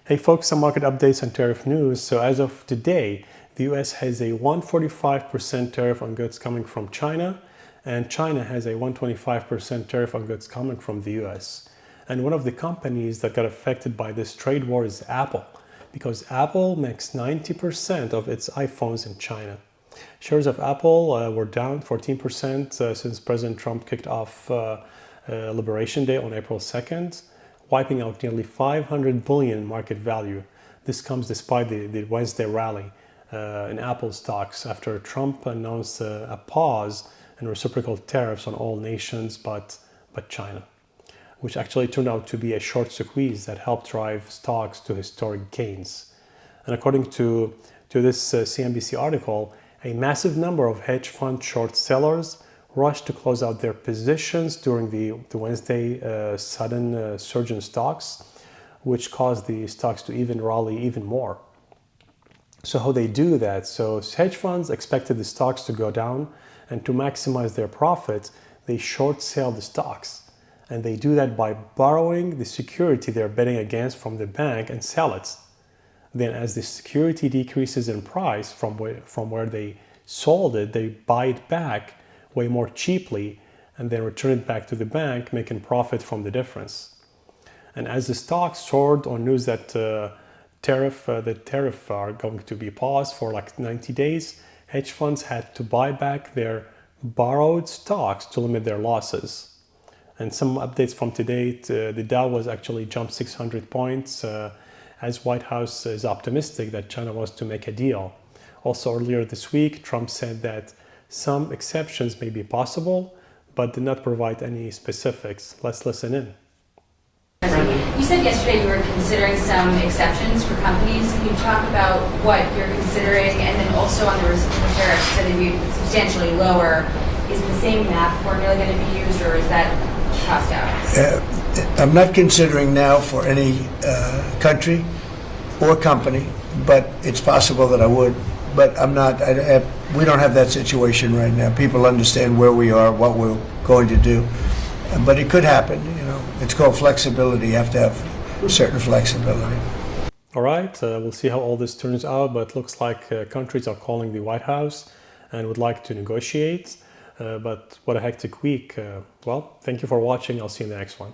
Hey folks, some market updates and tariff news. So as of today, the US has a 145% tariff on goods coming from China, and China has a 125% tariff on goods coming from the US. And one of the companies that got affected by this trade war is Apple, because Apple makes 90% of its iPhones in China. Shares of Apple were down 14% since President Trump kicked off Liberation Day on April 2nd. Wiping out nearly 500 billion market value. This comes despite the Wednesday rally in Apple stocks after Trump announced a pause in reciprocal tariffs on all nations but China, which actually turned out to be a short squeeze that helped drive stocks to historic gains. And according to this CNBC article, a massive number of hedge fund short sellers rushed to close out their positions during the Wednesday sudden surge in stocks, which caused the stocks to rally even more. So how they do that? So hedge funds expected the stocks to go down, and to maximize their profit, they short sell the stocks. And they do that by borrowing the security they're betting against from the bank and sell it. Then as the security decreases in price from where they sold it, they buy it back way more cheaply and then return it back to the bank, making profit from the difference. And as the stock soared on news that the tariff are going to be paused for like 90 days, hedge funds had to buy back their borrowed stocks to limit their losses. And some updates from today, the Dow was actually jumped 600 points as White House is optimistic that China wants to make a deal. Also earlier this week, Trump said that some exceptions may be possible, but did not provide any specifics. Let's listen in. You said yesterday you were considering some exceptions for companies. Can you talk about what you're considering? And then also on the reciprocal tariffs, that they'd be substantially lower. Is the same math formula going to be used, or is that crossed out? I'm not considering now for any country or company, but it's possible that I would. But I'm not. We don't have that situation right now. People understand where we are, what we're going to do, but it could happen. You know, it's called flexibility. You have to have certain flexibility. All right, we'll see how all this turns out. But it looks like countries are calling the White House and would like to negotiate. But what a hectic week. Well, thank you for watching. I'll see you in the next one.